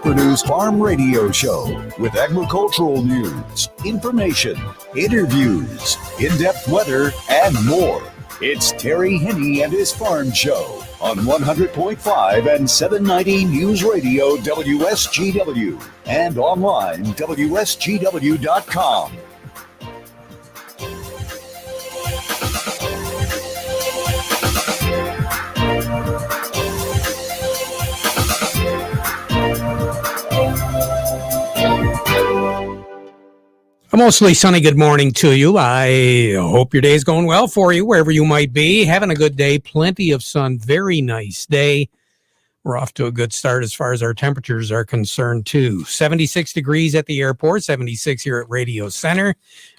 Produced Farm Radio Show with agricultural news, information, interviews, in-depth weather, and more. It's Terry Henney and his Farm Show on 100.5 and 790 News Radio WSGW and online WSGW.com. A mostly sunny good morning to you. I hope your day is going well for you, wherever you might be. Having a good day, plenty of sun, very nice day. We're off to a good start as far as our temperatures are concerned, too. 76 degrees at the airport, 76 here at Radio Center.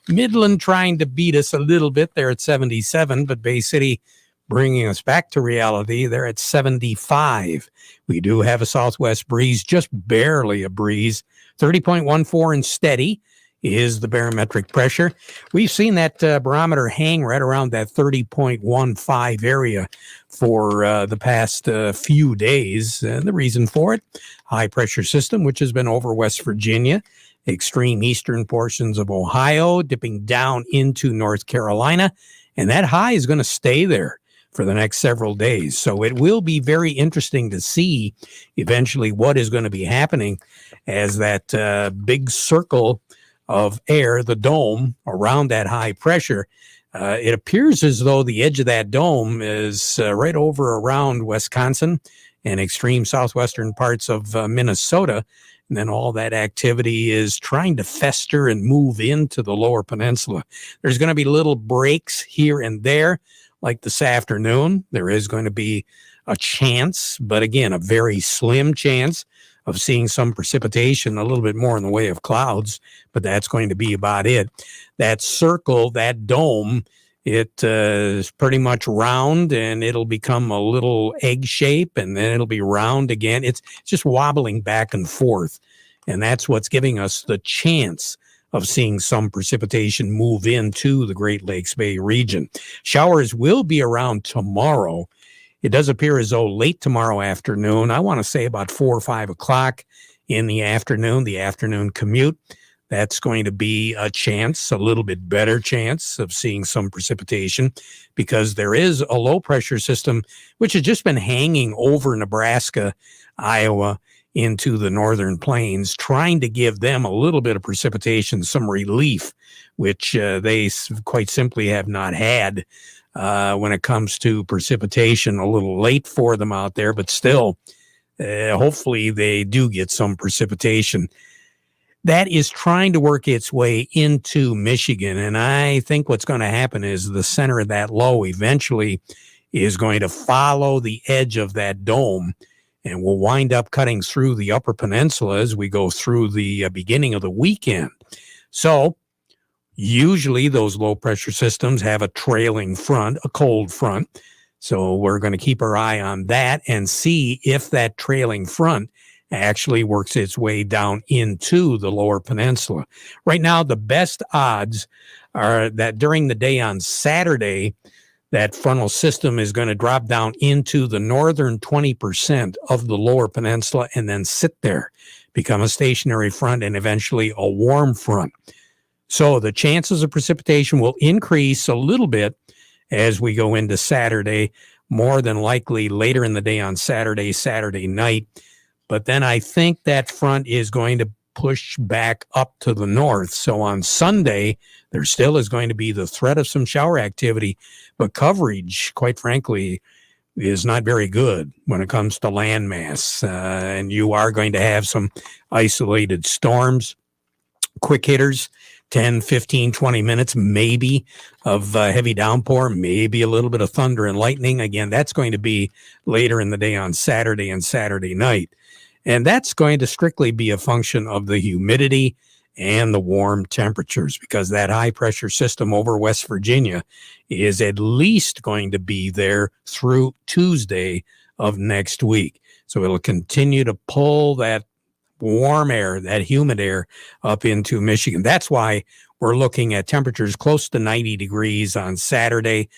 Midland trying to beat us a little bit there at 77, but Bay City bringing us back to reality. They're at 75. We do have a southwest breeze, just barely a breeze, 30.14 and steady is the barometric pressure. We've seen that barometer hang right around that 30.15 area for the past few days. And the reason for it, high pressure system, which has been over West Virginia, extreme eastern portions of Ohio, dipping down into North Carolina. And that high is going to stay there for the next several days. So it will be very interesting to see eventually what is going to be happening as that big circle of air, the dome around that high pressure. It appears as though the edge of that dome is right over around Wisconsin and extreme southwestern parts of Minnesota. And then all that activity is trying to fester and move into the lower peninsula. There's going to be little breaks here and there, like this afternoon. There is going to be a chance, but again, a very slim chance of seeing some precipitation, a little bit more in the way of clouds, but that's going to be about it. That circle, that dome, it is pretty much round, and it'll become a little egg shape, and then it'll be round again. It's just wobbling back and forth, and that's what's giving us the chance of seeing some precipitation move into the Great Lakes Bay region. Showers will be around tomorrow. It does appear as though late tomorrow afternoon, I want to say about 4 or 5 o'clock in the afternoon commute, that's going to be a chance, a little bit better chance of seeing some precipitation, because there is a low pressure system which has just been hanging over Nebraska, Iowa, into the northern plains, trying to give them a little bit of precipitation, some relief, which they quite simply have not had. When it comes to precipitation, a little late for them out there, but still, hopefully they do get some precipitation. That is trying to work its way into Michigan, and I think what's going to happen is the center of that low eventually is going to follow the edge of that dome, and will wind up cutting through the upper peninsula as we go through the beginning of the weekend. So, usually those low pressure systems have a trailing front, a cold front. So we're going to keep our eye on that and see if that trailing front actually works its way down into the lower peninsula. Right now, the best odds are that during the day on Saturday, that frontal system is going to drop down into the northern 20% of the lower peninsula and then sit there, become a stationary front, and eventually a warm front. So the chances of precipitation will increase a little bit as we go into Saturday, more than likely later in the day on Saturday night. But then I think that front is going to push back up to the north. So on Sunday, there still is going to be the threat of some shower activity, but coverage, quite frankly, is not very good when it comes to landmass. And you are going to have some isolated storms, quick hitters, 10, 15, 20 minutes maybe of heavy downpour, maybe a little bit of thunder and lightning. Again, that's going to be later in the day on Saturday and Saturday night. And that's going to strictly be a function of the humidity and the warm temperatures, because that high pressure system over West Virginia is at least going to be there through Tuesday of next week. So it'll continue to pull that warm air, that humid air up into Michigan. That's why we're looking at temperatures close to 90 degrees on Saturday,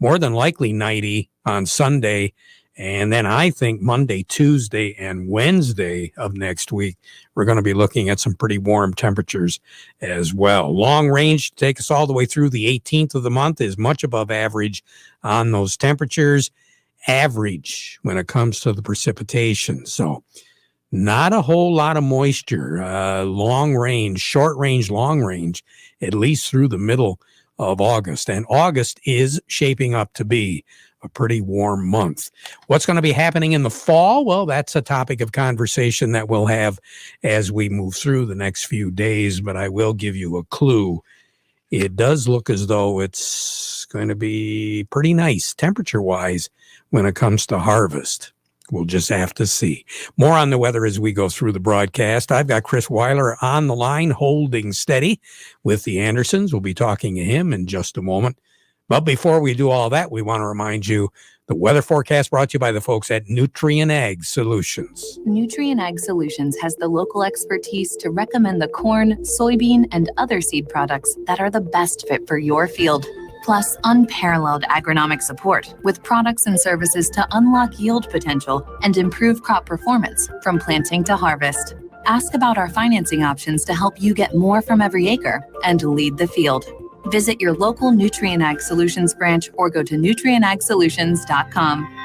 more than likely 90 on Sunday, And then I think Monday, Tuesday, and Wednesday of next week, we're going to be looking at some pretty warm temperatures as well. Long range, take us all the way through the 18th of the month, is much above average on those temperatures. Average when it comes to the precipitation. So not a whole lot of moisture. Long range, short range, long range, at least through the middle of August. And August is shaping up to be a pretty warm month. What's going to be happening in the fall? Well, that's a topic of conversation that we'll have as we move through the next few days, but I will give you a clue. It does look as though it's going to be pretty nice temperature-wise when it comes to harvest. We'll just have to see. More on the weather as we go through the broadcast. I've got Chris Weiler on the line, holding steady with the Andersons. We'll be talking to him in just a moment. But before we do all that, we want to remind you the weather forecast brought to you by the folks at Nutrien Ag Solutions. Nutrien Ag Solutions has the local expertise to recommend the corn, soybean, and other seed products that are the best fit for your field. Plus, unparalleled agronomic support with products and services to unlock yield potential and improve crop performance from planting to harvest. Ask about our financing options to help you get more from every acre and lead the field. Visit your local Nutrien Ag Solutions branch or go to nutrienagsolutions.com.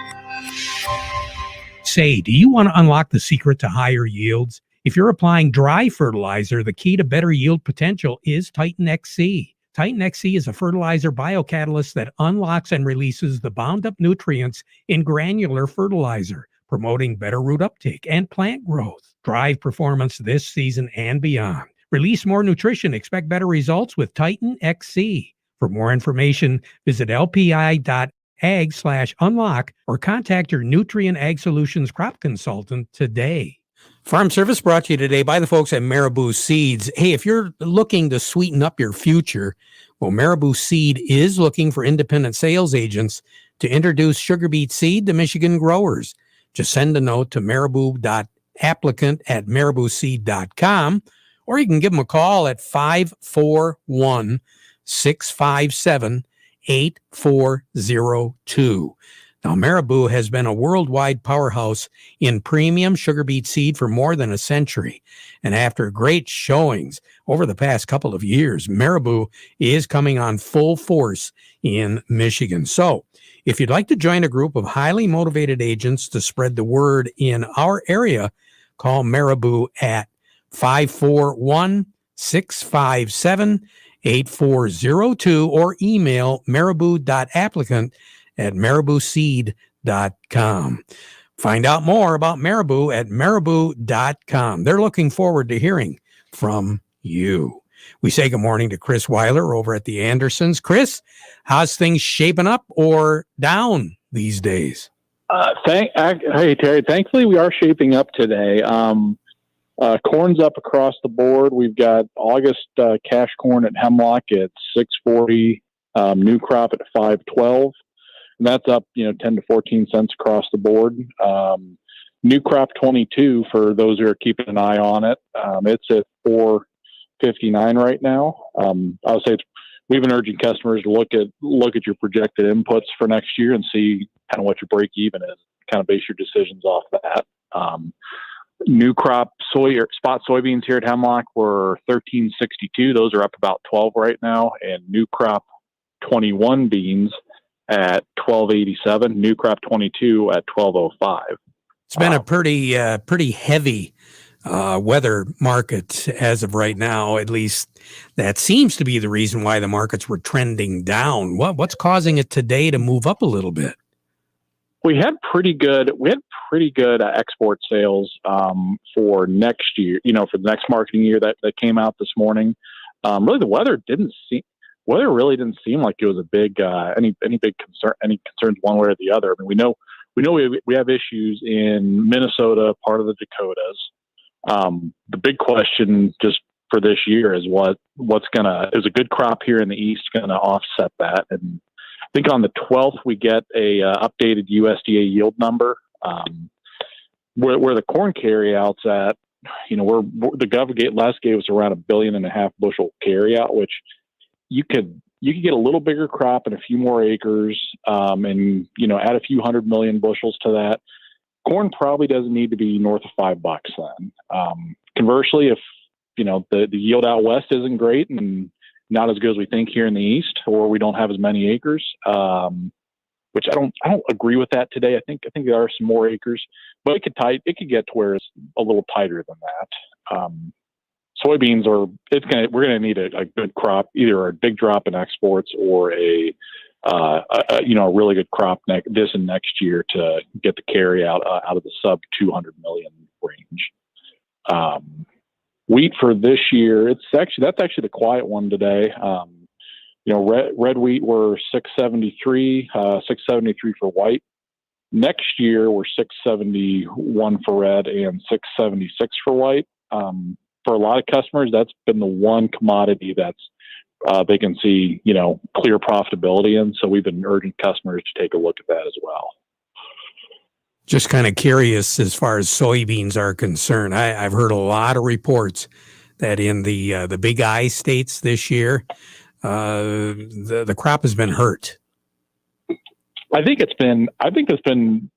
Say, do you want to unlock the secret to higher yields? If you're applying dry fertilizer, the key to better yield potential is Titan XC. Titan XC is a fertilizer biocatalyst that unlocks and releases the bound-up nutrients in granular fertilizer, promoting better root uptake and plant growth. Drive performance this season and beyond. Release more nutrition. Expect better results with Titan XC. For more information, visit lpi.ag/unlock or contact your Nutrien Ag Solutions crop consultant today. Farm Service brought to you today by the folks at Marabou Seeds. Hey, if you're looking to sweeten up your future, well, Marabou Seed is looking for independent sales agents to introduce sugar beet seed to Michigan growers. Just send a note to marabou.applicant@marabouseed.com, or you can give them a call at 541-657-8402. Now, Marabou has been a worldwide powerhouse in premium sugar beet seed for more than a century. And after great showings over the past couple of years, Marabou is coming on full force in Michigan. So if you'd like to join a group of highly motivated agents to spread the word in our area, call Marabou at 541-657-8402 or email marabou.applicant@marabouseed.com. Find out more about Marabou at marabou.com. They're looking forward to hearing from you. We say good morning to Chris Weiler over at the Andersons. Chris, how's things shaping up or down these days? Hey, Terry. Thankfully, we are shaping up today. Corn's up across the board. We've got August cash corn at Hemlock at $6.40, new crop at $5.12, and that's up 10 to 14 cents across the board. New crop 22 for those who are keeping an eye on it. It's at $4.59 right now. I would say we've been urging customers to look at your projected inputs for next year and see kind of what your break even is. Kind of base your decisions off that. New crop soy or spot soybeans here at Hemlock were $13.62. Those are up about 12 right now, and new crop 21 beans at $12.87. New crop 22 at $12.05. It's been a pretty heavy weather market as of right now. At least that seems to be the reason why the markets were trending down. What's causing it today to move up a little bit? We had pretty good export sales for next year. For the next marketing year that came out this morning. Really, the weather really didn't seem like it was a big any big concern, any concerns one way or the other. I mean, we know we have issues in Minnesota, part of the Dakotas. The big question just for this year is is a good crop here in the East going to offset that? And I think on the 12th we get a updated USDA yield number where the corn carryouts at. The Gov last gave us around 1.5 billion bushel carryout, which you could you could get a little bigger crop and a few more acres, and add a few 100 million bushels to that. Corn probably doesn't need to be north of $5 then. Conversely, if the yield out west isn't great and not as good as we think here in the east, or we don't have as many acres, which I don't agree with that today. I think there are some more acres, but it could get to where it's a little tighter than that. Soybeans we're gonna need a good crop, either a big drop in exports or a really good crop this and next year to get the carry out of the sub 200 million range. Wheat for this year, that's actually the quiet one today. Red wheat we're 673, 673 for white. Next year we're 671 for red and 676 for white. For a lot of customers, that's been the one commodity that's they can see, clear profitability in. So we've been urging customers to take a look at that as well. Just kind of curious as far as soybeans are concerned. I've heard a lot of reports that in the Big I states this year, the crop has been hurt. I think it's been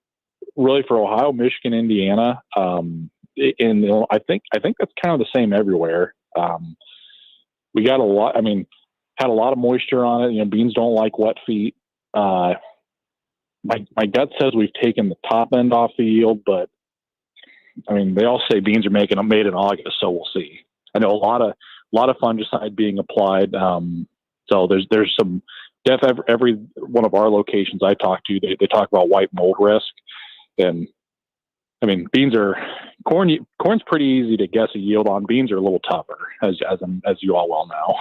really for Ohio, Michigan, Indiana, and I think that's kind of the same everywhere. We got had a lot of moisture on it. Beans don't like wet feet. My gut says we've taken the top end off the yield, but they all say beans are made in August, so we'll see. I know a lot of fungicide being applied. So there's some every one of our locations I talk to, they talk about white mold risk, and corn's pretty easy to guess a yield on. Beans are a little tougher, as you all well know.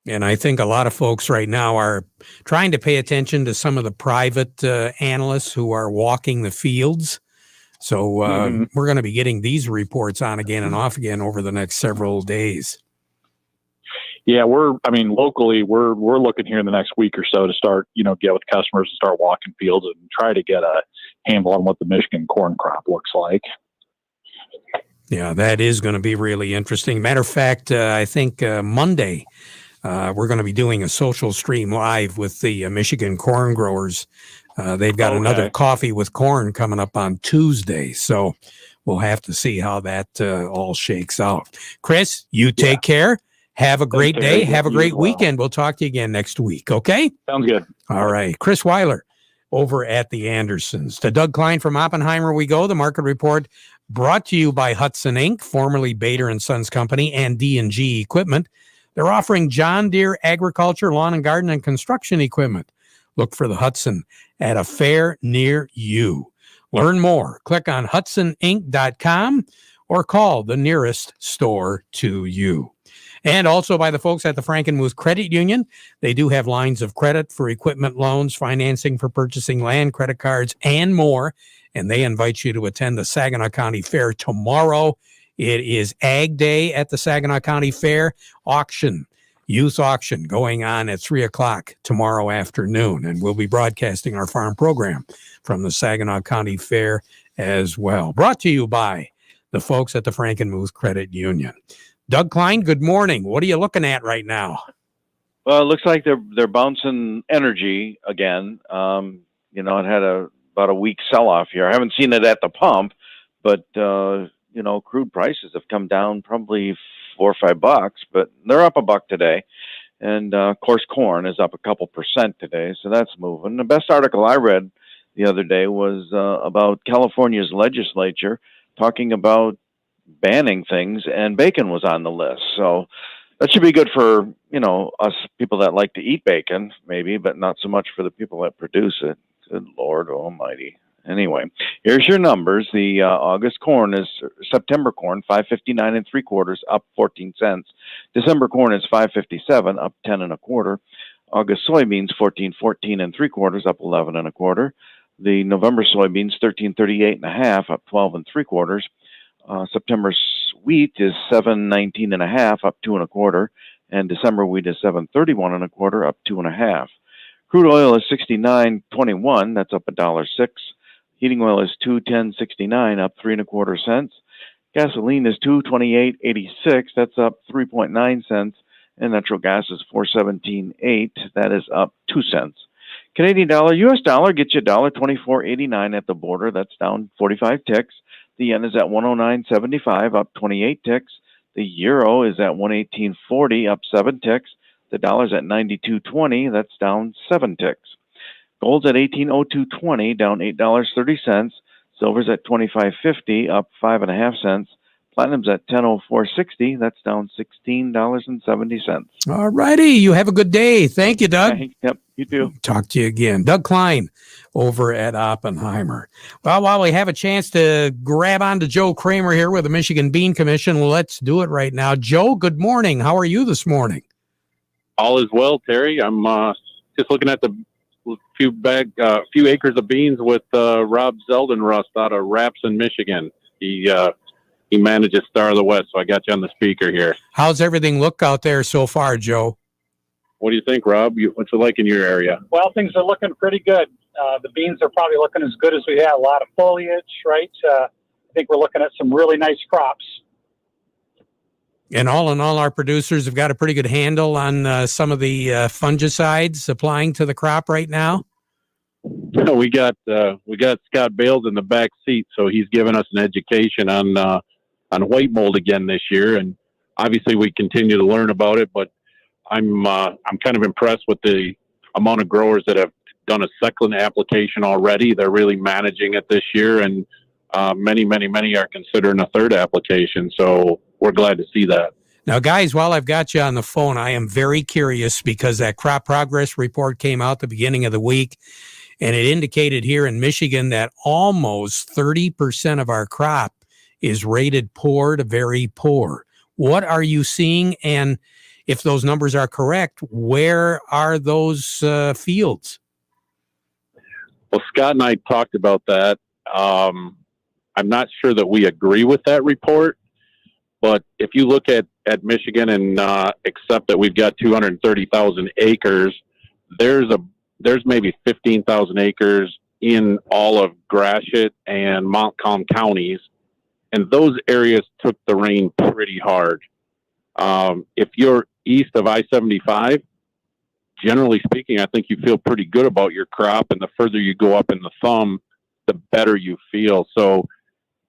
And I think a lot of folks right now are trying to pay attention to some of the private analysts who are walking the fields. So we're going to be getting these reports on again and off again over the next several days. Yeah, locally, we're looking here in the next week or so to start, get with customers and start walking fields and try to get a handle on what the Michigan corn crop looks like. Yeah, that is going to be really interesting. Matter of fact, I think Monday, we're going to be doing a social stream live with the Michigan corn growers. They've got another coffee with corn coming up on Tuesday. So we'll have to see how that all shakes out. Chris, you take care. Have a great day. Have a great weekend. We'll talk to you again next week. Okay? Sounds good. All right. Chris Weiler over at the Andersons. To Doug Klein from Oppenheimer we go. The market report brought to you by Hudson Inc., formerly Bader & Sons Company, and D&G Equipment. They're offering John Deere agriculture, lawn and garden, and construction equipment. Look for the Hudson at a fair near you. Learn more. Click on HudsonInc.com or call the nearest store to you. And also by the folks at the Frankenmuth Credit Union. They do have lines of credit for equipment loans, financing for purchasing land, credit cards, and more. And they invite you to attend the Saginaw County Fair tomorrow. It is Ag Day at the Saginaw County Fair. Youth auction going on at 3 o'clock tomorrow afternoon. And we'll be broadcasting our farm program from the Saginaw County Fair as well. Brought to you by the folks at the Frankenmuth Credit Union. Doug Klein, good morning. What are you looking at right now? Well, it looks like they're bouncing energy again. It had about a week sell-off here. I haven't seen it at the pump, but crude prices have come down probably $4 or $5, but they're up $1 today. And of course, corn is up a couple percent today, so that's moving. The best article I read the other day was about California's legislature talking about banning things, and bacon was on the list. So that should be good for, us people that like to eat bacon, maybe, but not so much for the people that produce it. Good Lord Almighty. Anyway, here's your numbers. The September corn, 5.59 3/4, up 14 cents. December corn is 5.57, up 10 1/4. August soybeans, 14.14 3/4, up 11 1/4. The November soybeans, 13.38 1/2, up 12 3/4. September wheat is 7.19 1/2, up 2 1/4, and December wheat is 7.31 1/4, up 2 1/2. Crude oil is 69.21, that's up $1.06. Heating oil is $2.10.69, up 3 1/4 cents. Gasoline is $2.28.86, that's up 3.9 cents. and natural gas is $4.17.8. That is up 2 cents. Canadian dollar, U.S. dollar gets you $1.24.89 at the border. That's down 45 ticks. The yen is at 109.75, up 28 ticks. The euro is at 118.40, up 7 ticks. The dollar's at 92.20. That's down 7 ticks. Gold's at 1802.20, down $8.30. Silver's at 25.50, up 5.5 cents. Platinum's at 1004.60. That's down $16.70. All righty. You have a good day. Thank you, Doug. Yep, you too. Talk to you again. Doug Klein over at Oppenheimer. Well, while we have a chance to grab on to Joe Kramer here with the Michigan Bean Commission, let's do it right now. Joe, good morning. How are you this morning? All is well, Terry. I'm just looking at the few acres of beans with Rob Zeldenrust out of Rapson, Michigan. He manages Star of the West, so I got you on the speaker here. How's everything look out there so far, Joe? What do you think, Rob? What's it like in your area? Well, things are looking pretty good. The beans are probably looking as good as we had. A lot of foliage, right? I think we're looking at some really nice crops. And all in all, our producers have got a pretty good handle on some of the fungicides applying to the crop right now. We got Scott Bales in the back seat, so he's given us an education on white mold again this year, and obviously we continue to learn about it. But I'm kind of impressed with the amount of growers that have done a second application already. They're really managing it this year, and many are considering a third application. So we're glad to see that. Now, guys, while I've got you on the phone, I am very curious because that crop progress report came out the beginning of the week, and it indicated here in Michigan that almost 30% of our crop is rated poor to very poor. What are you seeing? And if those numbers are correct, where are those fields? Well, Scott and I talked about that. I'm not sure that we agree with that report, but if you look at Michigan and accept that we've got 230,000 acres, there's maybe 15,000 acres in all of Gratiot and Montcalm counties, and those areas took the rain pretty hard. If you're east of I-75, generally speaking, I think you feel pretty good about your crop, and the further you go up in the thumb, the better you feel. So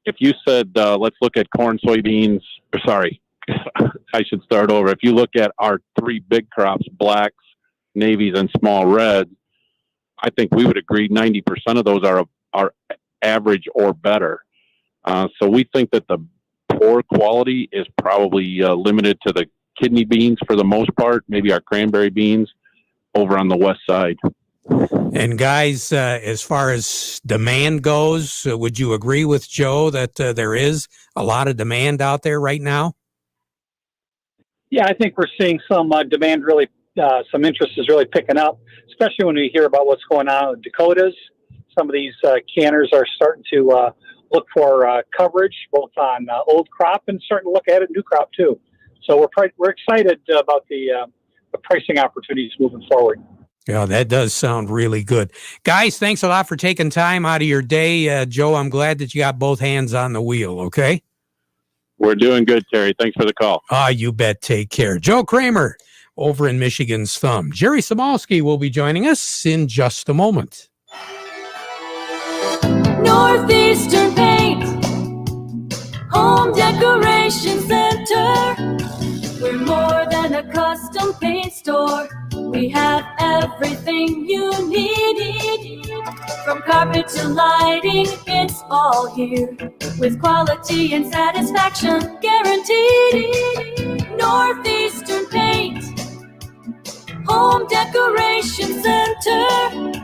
if you said, let's look at corn, soybeans, I should start over. If you look at our three big crops, blacks, navies, and small reds, I think we would agree 90% of those are average or better. So we think that the poor quality is probably limited to the kidney beans for the most part, maybe our cranberry beans over on the west side. And guys, as far as demand goes, would you agree with Joe that there is a lot of demand out there right now? Yeah, I think we're seeing some demand really, some interest is really picking up, especially when we hear about what's going on in Dakotas. Some of these canners are starting to look for coverage, both on old crop and starting to look at it new crop too. So we're excited about the pricing opportunities moving forward. Yeah, that does sound really good. Guys, thanks a lot for taking time out of your day. Joe, I'm glad that you got both hands on the wheel, okay? We're doing good, Terry. Thanks for the call. You bet. Take care. Joe Kramer over in Michigan's Thumb. Jerry Samolsky will be joining us in just a moment. Northeastern Paint, Home Decoration Center. We're more than a custom paint store. We have everything you need. From carpet to lighting, it's all here. With quality and satisfaction guaranteed. Northeastern Paint, Home Decoration Center.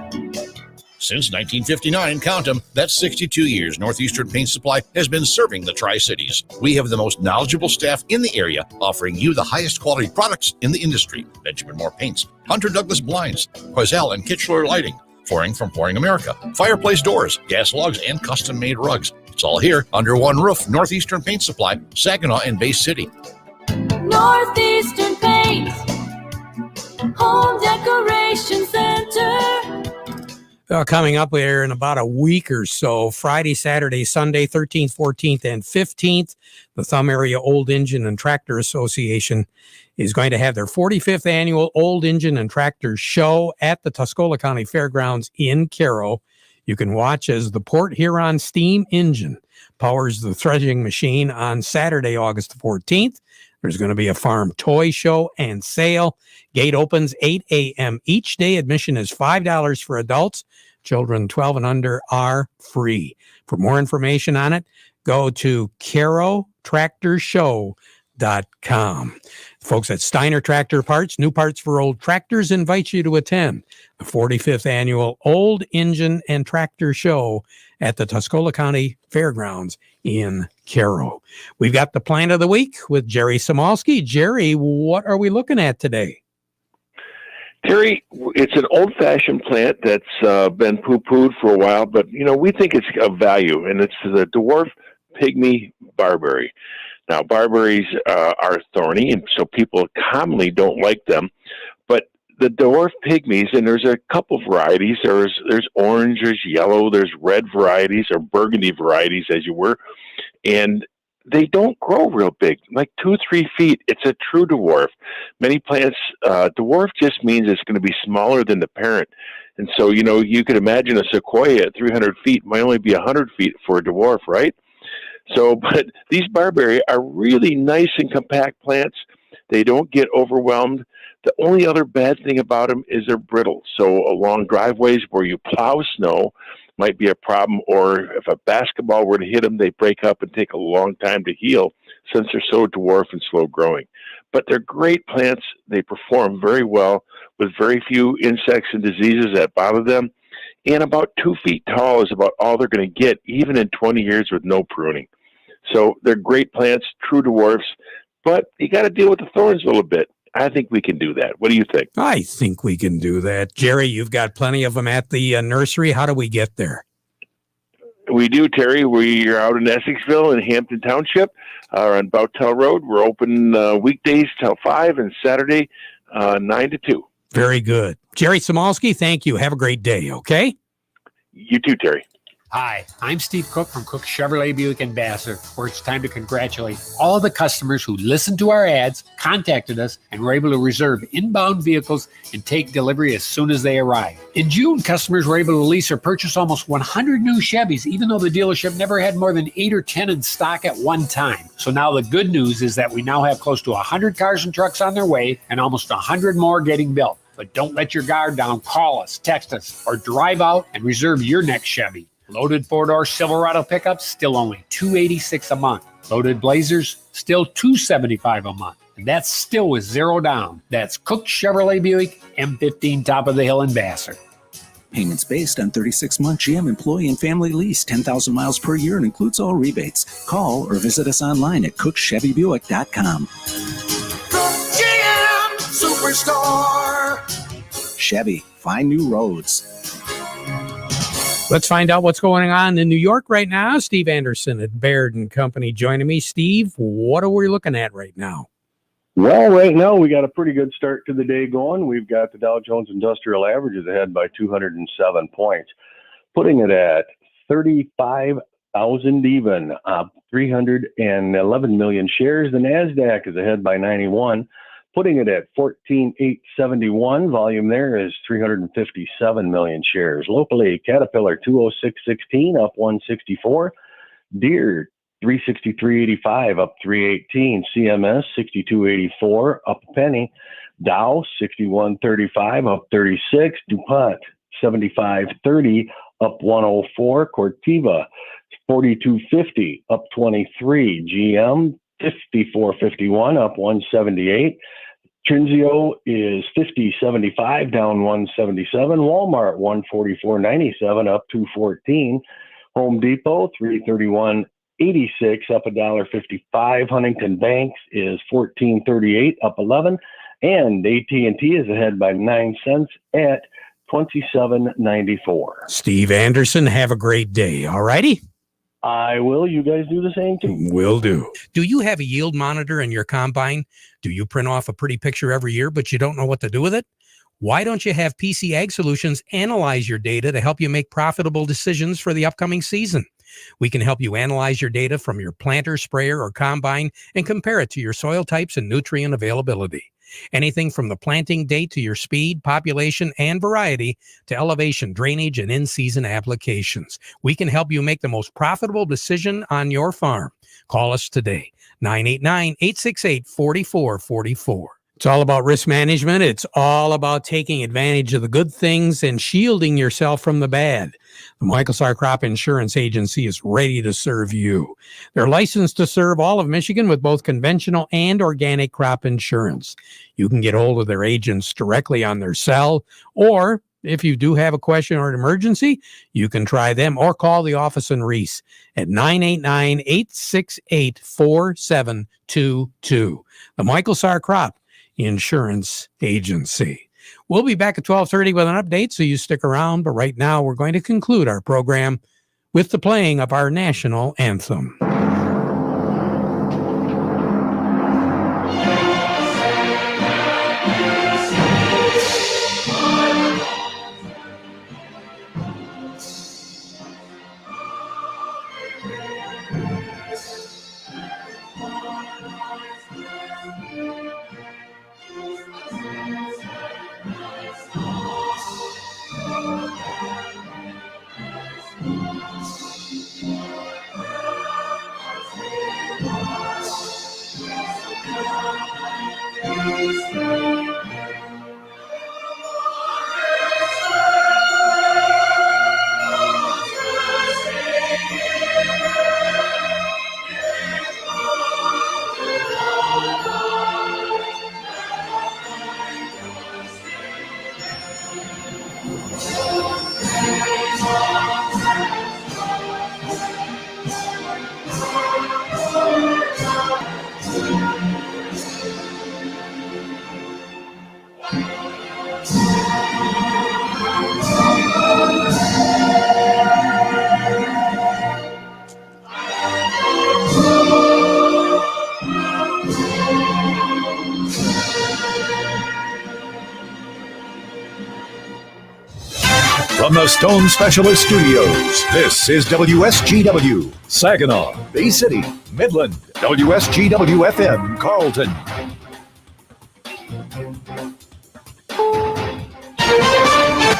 Since 1959, count them, that's 62 years, Northeastern Paint Supply has been serving the Tri-Cities. We have the most knowledgeable staff in the area, offering you the highest quality products in the industry. Benjamin Moore Paints, Hunter Douglas Blinds, Quazell and Kitchener Lighting, Flooring from Flooring America, fireplace doors, gas logs, and custom-made rugs. It's all here under one roof. Northeastern Paint Supply, Saginaw and Bay City. Northeastern Paint, Home Decoration Center. Coming up here in about a week or so, Friday, Saturday, Sunday, 13th, 14th, and 15th, the Thumb Area Old Engine and Tractor Association is going to have their 45th annual Old Engine and Tractor Show at the Tuscola County Fairgrounds in Caro. You can watch as the Port Huron steam engine powers the threshing machine on Saturday, August the 14th. There's going to be a farm toy show and sale. Gate opens 8 a.m. each day. Admission is $5 for adults. Children 12 and under are free. For more information on it, go to carotractorshow.com. Folks at Steiner Tractor Parts, new parts for old tractors, invite you to attend the 45th annual Old Engine and Tractor Show at the Tuscola County Fairgrounds in Caro. We've got the plant of the week with Jerry Samolsky. Jerry, what are we looking at today? Terry, it's an old-fashioned plant that's been poo-pooed for a while, but, we think it's of value, and it's the dwarf pygmy barberry. Now, barberries are thorny, and so people commonly don't like them, but the dwarf pygmies, and there's a couple varieties. There's orange, there's yellow, there's red varieties, or burgundy varieties, as you were, and they don't grow real big, like 2-3 feet. It's a true dwarf. Many plants, dwarf just means it's going to be smaller than the parent. And so, you could imagine a sequoia at 300 feet might only be 100 feet for a dwarf, right? So, but these barberry are really nice and compact plants. They don't get overwhelmed. The only other bad thing about them is they're brittle. So along driveways where you plow snow might be a problem, or if a basketball were to hit them, they break up and take a long time to heal since they're so dwarf and slow growing. But they're great plants. They perform very well with very few insects and diseases that bother them. And about 2 feet tall is about all they're going to get, even in 20 years with no pruning. So they're great plants, true dwarfs, but you got to deal with the thorns a little bit. I think we can do that. What do you think? I think we can do that. Jerry, you've got plenty of them at the nursery. How do we get there? We do, Terry. We are out in Essexville in Hampton Township on Bowtell Road. We're open weekdays till 5 and Saturday 9 to 2. Very good. Jerry Samolsky, thank you. Have a great day, okay? You too, Terry. Hi, I'm Steve Cook from Cook Chevrolet Buick Ambassador, where it's time to congratulate all the customers who listened to our ads, contacted us, and were able to reserve inbound vehicles and take delivery as soon as they arrive. In June, customers were able to lease or purchase almost 100 new Chevys, even though the dealership never had more than 8 or 10 in stock at one time. So now the good news is that we now have close to 100 cars and trucks on their way and almost 100 more getting built. But don't let your guard down. Call us, text us, or drive out and reserve your next Chevy. Loaded 4-door Silverado pickups, still only $286 a month. Loaded Blazers, still $275 a month. And that's still with zero down. That's Cook Chevrolet Buick, M15 Top of the Hill Ambassador. Payments based on 36-month GM employee and family lease, 10,000 miles per year, and includes all rebates. Call or visit us online at cookchevybuick.com. Cook GM Superstore. Chevy, find new roads. Let's find out what's going on in New York right now. Steve Anderson at Baird & Company joining me. Steve, what are we looking at right now? Well, right now we got a pretty good start to the day going. We've got the Dow Jones Industrial Averages ahead by 207 points, putting it at 35,000 even, 311 million shares. The NASDAQ is ahead by 91, putting it at 14,871. Volume there is 357 million shares. Locally, Caterpillar 206.16 up 164. Deere 363.85 up 318. CMS 62.84 up a penny. Dow 61.35 up 36. DuPont 75.30 up 104. Corteva 42.50 up 23. GM 54.51 up 178. Trinzio is 50.75 down 177. Walmart 144.97 up 214. Home Depot 331.86 up $1.55. Huntington Banks is 14.38 up 11, and AT&T is ahead by 9 cents at 27.94. Steve Anderson, have a great day. All righty. I will. You guys do the same too. Will do. Do you have a yield monitor in your combine? Do you print off a pretty picture every year, but you don't know what to do with it? Why don't you have PC Ag Solutions analyze your data to help you make profitable decisions for the upcoming season? We can help you analyze your data from your planter, sprayer, or combine and compare it to your soil types and nutrient availability. Anything from the planting date to your speed, population, and variety to elevation, drainage, and in-season applications. We can help you make the most profitable decision on your farm. Call us today, 989-868-4444. It's all about risk management. It's all about taking advantage of the good things and shielding yourself from the bad. The Michael Sarr Crop Insurance Agency is ready to serve you. They're licensed to serve all of Michigan with both conventional and organic crop insurance. You can get hold of their agents directly on their cell, or if you do have a question or an emergency, you can try them or call the office in Reese at 989-868-4722. The Michael Sarr Crop Insurance Agency. We'll be back at 12:30 with an update, so you stick around. But right now, we're going to conclude our program with the playing of our national anthem. From the Stone Specialist Studios, this is WSGW, Saginaw, Bay City, Midland, WSGW-FM, Carlton.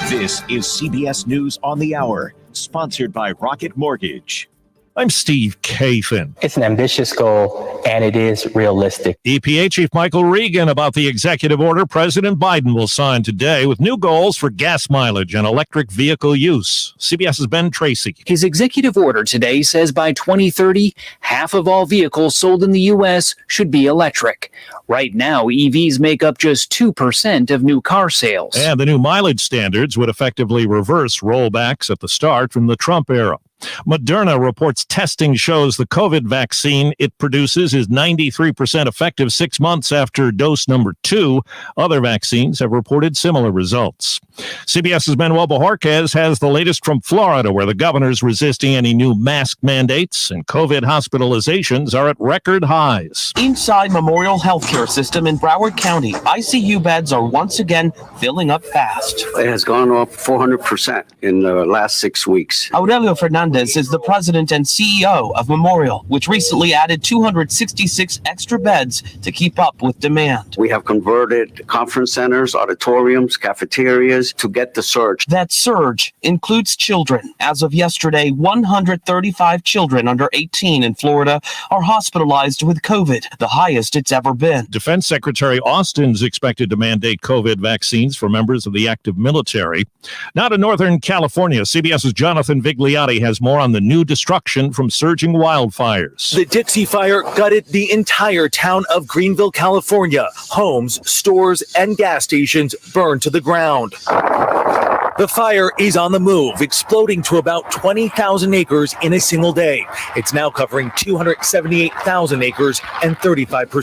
This is CBS News on the Hour, sponsored by Rocket Mortgage. I'm Steve Kathan. It's an ambitious goal, and it is realistic. EPA Chief Michael Regan about the executive order President Biden will sign today with new goals for gas mileage and electric vehicle use. CBS's Ben Tracy. His executive order today says by 2030, half of all vehicles sold in the U.S. should be electric. Right now, EVs make up just 2% of new car sales. And the new mileage standards would effectively reverse rollbacks at the start from the Trump era. Moderna reports testing shows the COVID vaccine it produces is 93% effective 6 months after dose number 2. Other vaccines have reported similar results. CBS's Manuel Bojorquez has the latest from Florida, where the governor's resisting any new mask mandates and COVID hospitalizations are at record highs. Inside Memorial Healthcare System in Broward County, ICU beds are once again filling up fast. It has gone up 400% in the last 6 weeks. Aurelio Fernandez is the president and CEO of Memorial, which recently added 266 extra beds to keep up with demand. We have converted conference centers, auditoriums, cafeterias to get the surge. That surge includes children. As of yesterday, 135 children under 18 in Florida are hospitalized with COVID, the highest it's ever been. Defense Secretary Austin's expected to mandate COVID vaccines for members of the active military. Now to Northern California, CBS's Jonathan Vigliotti has more on the new destruction from surging wildfires. The Dixie Fire gutted the entire town of Greenville, California. Homes, stores, and gas stations burned to the ground. The fire is on the move, exploding to about 20,000 acres in a single day. It's now covering 278,000 acres and 35%